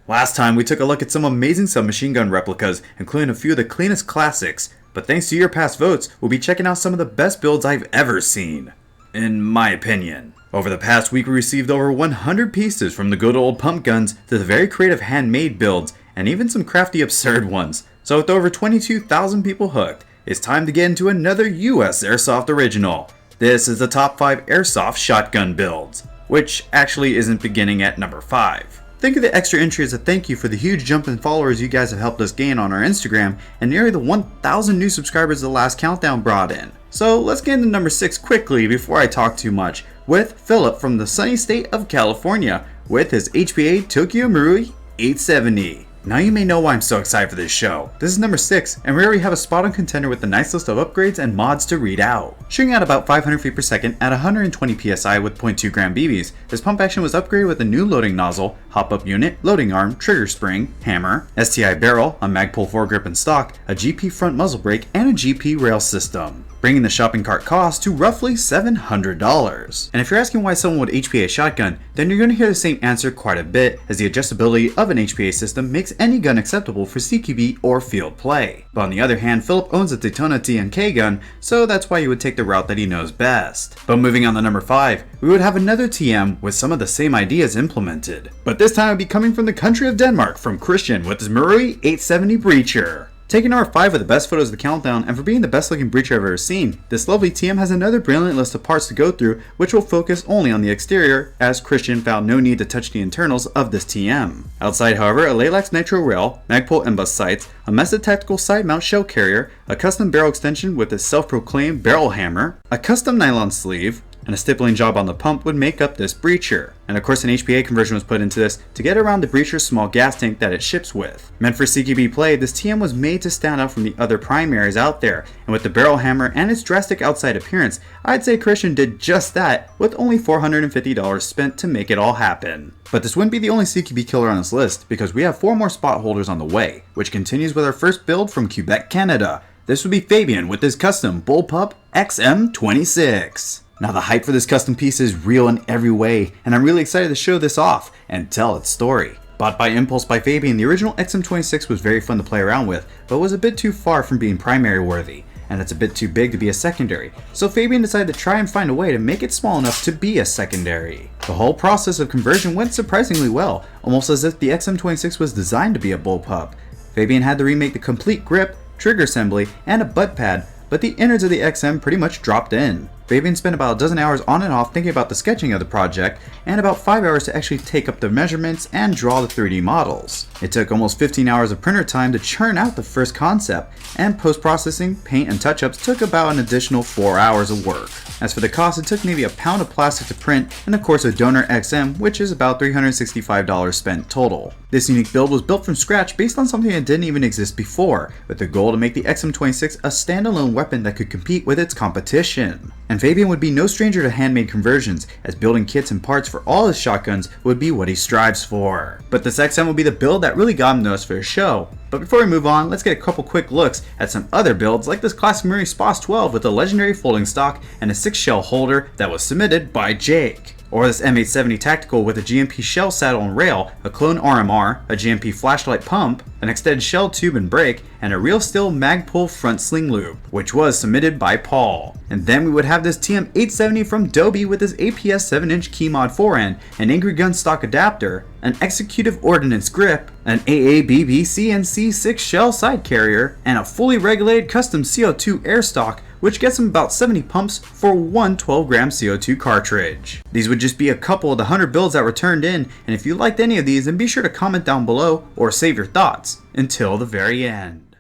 Last time we took a look at some amazing submachine gun replicas, including a few of the cleanest classics, but thanks to your past votes, we'll be checking out some of the best builds I've ever seen. In my opinion. Over the past week we received over 100 pieces, from the good old pump guns to the very creative handmade builds, and even some crafty absurd ones. So with over 22,000 people hooked, it's time to get into another USAirsoft original. This is the top 5 airsoft shotgun builds, which actually isn't beginning at number 5. Think of the extra entry as a thank you for the huge jump in followers you guys have helped us gain on our Instagram, and nearly the 1,000 new subscribers the last countdown brought in. So let's get into number 6 quickly before I talk too much, with Philip from the sunny state of California with his HPA Tokyo Marui 870. Now you may know why I'm so excited for this show. This is number 6, and we already have a spot on contender with a nice list of upgrades and mods to read out. Shooting at about 500 feet per second at 120 psi with 0.2 gram BBs, this pump action was upgraded with a new loading nozzle, hop-up unit, loading arm, trigger spring, hammer, STI barrel, a Magpul foregrip in stock, a GP front muzzle brake, and a GP rail system, bringing the shopping cart cost to roughly $700. And if you're asking why someone would HPA a shotgun, then you're going to hear the same answer quite a bit, as the adjustability of an HPA system makes any gun acceptable for CQB or field play. But on the other hand, Philip owns a Daytona TNK gun, so that's why he would take the route that he knows best. But moving on to number 5, we would have another TM with some of the same ideas implemented. But this time it would be coming from the country of Denmark, from Christian with his Marui 870 Breacher. Taking our 5 of the best photos of the countdown, and for being the best looking breacher I've ever seen, this lovely TM has another brilliant list of parts to go through, which will focus only on the exterior, as Christian found no need to touch the internals of this TM. Outside, however, a Lalax Nitro rail, Magpul M-Bus sights, a Mesa Tactical side mount shell carrier, a custom barrel extension with a self-proclaimed barrel hammer, a custom nylon sleeve, and a stippling job on the pump would make up this breacher. And of course an HPA conversion was put into this to get around the breacher's small gas tank that it ships with. Meant for CQB play, this TM was made to stand out from the other primaries out there, and with the barrel hammer and its drastic outside appearance, I'd say Christian did just that with only $450 spent to make it all happen. But this wouldn't be the only CQB killer on this list, because we have 4 more spot holders on the way, which continues with our first build from Quebec, Canada. This would be Fabien with his custom Bullpup XM26. Now the hype for this custom piece is real in every way, and I'm really excited to show this off and tell its story. Bought by impulse by Fabien, the original XM26 was very fun to play around with, but was a bit too far from being primary worthy, and it's a bit too big to be a secondary, so Fabien decided to try and find a way to make it small enough to be a secondary. The whole process of conversion went surprisingly well, almost as if the XM26 was designed to be a bullpup. Fabien had to remake the complete grip, trigger assembly, and a butt pad, but the innards of the XM pretty much dropped in. Fabien spent about a dozen hours on and off thinking about the sketching of the project, and about 5 hours to actually take up the measurements and draw the 3D models. It took almost 15 hours of printer time to churn out the first concept, and post-processing, paint, and touch-ups took about an additional 4 hours of work. As for the cost, it took maybe a pound of plastic to print, and of course a donor XM, which is about $365 spent total. This unique build was built from scratch based on something that didn't even exist before, with the goal to make the XM26 a standalone weapon that could compete with its competition. And Fabien would be no stranger to handmade conversions, as building kits and parts for all his shotguns would be what he strives for. But this XM will be the build that really got him noticed for his show. But before we move on, let's get a couple quick looks at some other builds, like this classic Marui Spas 12 with a legendary folding stock and a 6-shell holder that was submitted by Jake. Or this M870 Tactical with a GMP shell saddle and rail, a clone RMR, a GMP flashlight pump, an extended shell tube and brake, and a real steel Magpul front sling loop, which was submitted by Paul. And then we would have this TM870 from Dobie with his APS 7-inch key mod forend, an Angry Gun stock adapter, an Executive Ordnance grip, an AABB CNC 6-shell side carrier, and a fully regulated custom CO2 air stock, which gets him about 70 pumps for one 12-gram CO2 cartridge. These would just be a couple of the 100 builds that were turned in, and if you liked any of these, then be sure to comment down below or save your thoughts until the very end.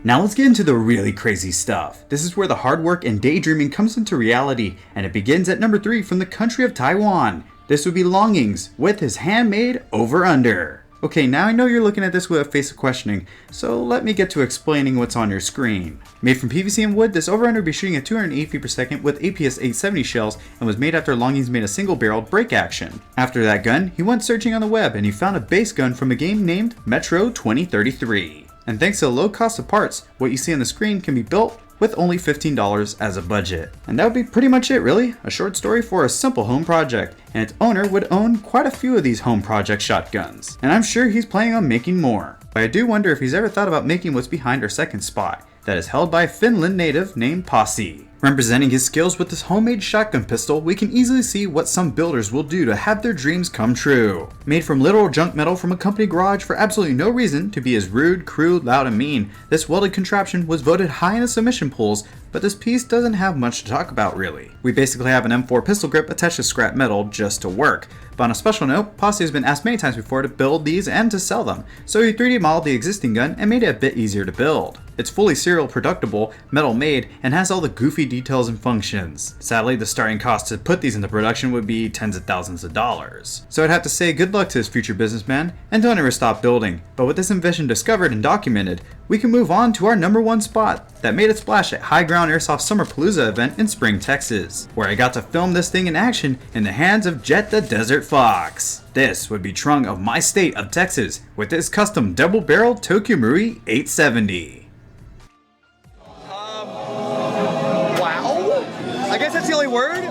Now let's get into the really crazy stuff. This is where the hard work and daydreaming comes into reality, and it begins at number 3 from the country of Taiwan. This would be Longings with his handmade over-under. Okay, now I know you're looking at this with a face of questioning, so let me get to explaining what's on your screen. Made from PVC and wood, this over-under will be shooting at 208 feet per second with APS 870 shells, and was made after Longings made a single-barreled break action. After that gun, he went searching on the web and he found a base gun from a game named Metro 2033. And thanks to the low cost of parts, what you see on the screen can be built with only $15 as a budget. And that would be pretty much it really, a short story for a simple home project, and its owner would own quite a few of these home project shotguns. And I'm sure he's planning on making more. But I do wonder if he's ever thought about making what's behind our second spot, that is held by a Finland native named Pasi. Representing his skills with this homemade shotgun pistol, we can easily see what some builders will do to have their dreams come true. Made from literal junk metal from a company garage for absolutely no reason to be as rude, crude, loud, and mean, this welded contraption was voted high in the submission polls, but this piece doesn't have much to talk about really. We basically have an M4 pistol grip attached to scrap metal just to work. But on a special note, Pasi has been asked many times before to build these and to sell them, so he 3D modeled the existing gun and made it a bit easier to build. It's fully serial productable, metal made, and has all the goofy details and functions. Sadly, the starting cost to put these into production would be tens of thousands of dollars. So I'd have to say good luck to this future businessman, and don't ever stop building. But with this invention discovered and documented, we can move on to our number one spot that made its splash at High Ground Airsoft Summerpalooza event in Spring, Texas, where I got to film this thing in action in the hands of Jet the Desert Fox. This would be Trung of my state of Texas with his custom double-barreled Tokyo Marui 870. Wow. I guess that's the only word.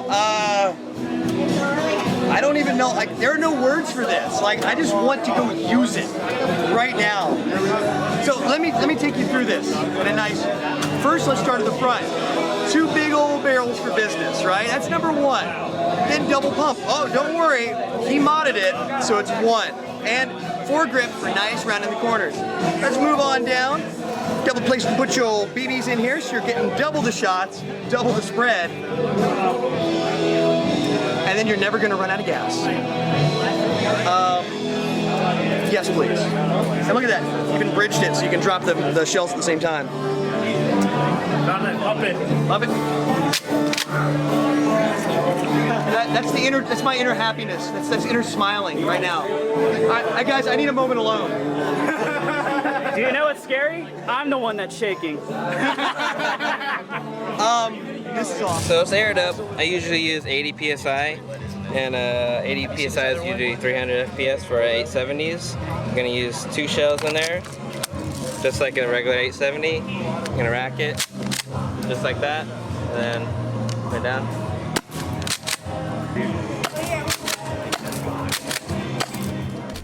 I don't even know. Like, there are no words for this. Like, I just want to go use it right now. So let me take you through this in a nice. First, let's start at the front. 2 big old barrels for business, right? That's number 1. Then double pump. Oh, don't worry. He modded it, so it's 1. And 4 grip for nice round in the corners. Let's move on down. Double place to put your BBs in here, so you're getting double the shots, double the spread. And then you're never going to run out of gas. Yes, please. And look at that. You even bridged it so you can drop the shells at the same time. Love it. Love it. That's my inner happiness. That's inner smiling right now. Guys, I need a moment alone. Do you know what's scary? I'm the one that's shaking. This is awesome. So it's aired up. I usually use 80 PSI, and 80 PSI is usually 300 FPS for 870s. I'm gonna use 2 shells in there, just like a regular 870. I'm gonna rack it, just like that, and then right down.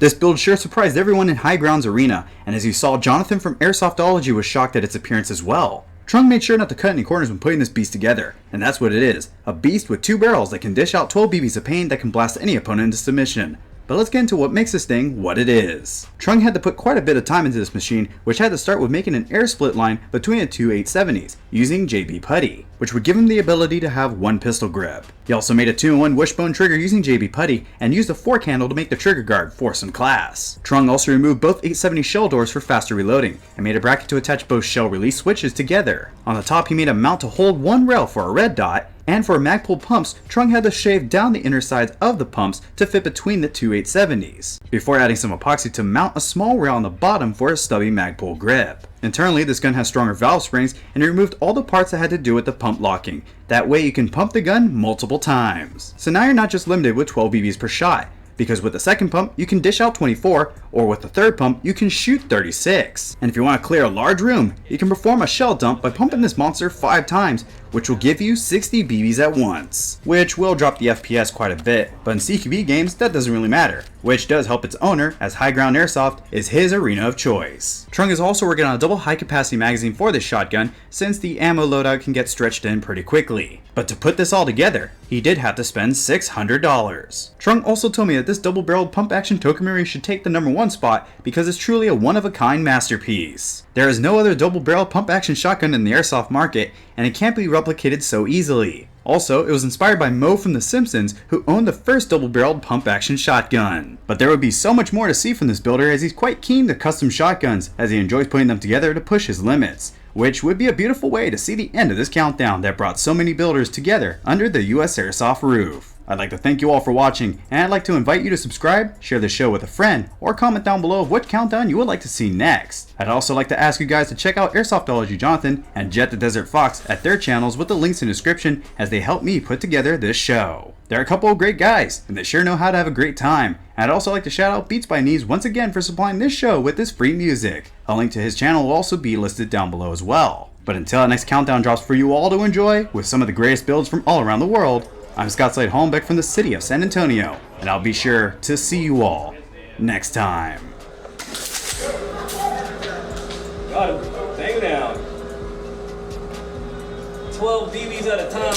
This build sure surprised everyone in High Ground's arena, and as you saw, Jonathan from Airsoftology was shocked at its appearance as well. Trung made sure not to cut any corners when putting this beast together, and that's what it is, a beast with 2 barrels that can dish out 12 BBs of pain that can blast any opponent into submission. But let's get into what makes this thing what it is. Trung had to put quite a bit of time into this machine, which had to start with making an air split line between the 2 870s, using JB Putty, which would give him the ability to have 1 pistol grip. He also made a 2-in-1 wishbone trigger using JB Putty, and used a fork handle to make the trigger guard for some class. Trung also removed both 870 shell doors for faster reloading, and made a bracket to attach both shell release switches together. On the top he made a mount to hold 1 rail for a red dot, and for Magpul pumps, Trung had to shave down the inner sides of the pumps to fit between the 2 870s, before adding some epoxy to mount a small rail on the bottom for a stubby Magpul grip. Internally, this gun has stronger valve springs, and it removed all the parts that had to do with the pump locking. That way you can pump the gun multiple times. So now you're not just limited with 12 BBs per shot, because with the second pump you can dish out 24, or with the third pump you can shoot 36. And if you want to clear a large room, you can perform a shell dump by pumping this monster 5 times, which will give you 60 BBs at once, which will drop the FPS quite a bit, but in CQB games that doesn't really matter, which does help its owner, as High Ground Airsoft is his arena of choice. Trung is also working on a double high capacity magazine for this shotgun, since the ammo loadout can get stretched in pretty quickly. But to put this all together, he did have to spend $600. Trung also told me that this double barreled pump action Tokyo Marui should take the number 1 spot because it's truly a one-of-a-kind masterpiece. There is no other double barrel pump action shotgun in the airsoft market, and it can't be replicated so easily. Also, it was inspired by Moe from The Simpsons, who owned the first double-barreled pump-action shotgun. But there would be so much more to see from this builder, as he's quite keen to custom shotguns, as he enjoys putting them together to push his limits, which would be a beautiful way to see the end of this countdown that brought so many builders together under the USAirsoft roof. I'd like to thank you all for watching, and I'd like to invite you to subscribe, share the show with a friend, or comment down below of what countdown you would like to see next. I'd also like to ask you guys to check out Airsoftology Jonathan and Jet the Desert Fox at their channels with the links in the description, as they help me put together this show. They're a couple of great guys, and they sure know how to have a great time. And I'd also like to shout out Beats by Knees once again for supplying this show with this free music. A link to his channel will also be listed down below as well. But until our next countdown drops for you all to enjoy, with some of the greatest builds from all around the world, I'm Scott Slade Holmbeck from the city of San Antonio, and I'll be sure to see you all next time. Got him. Hang down. 12 BBs at a time.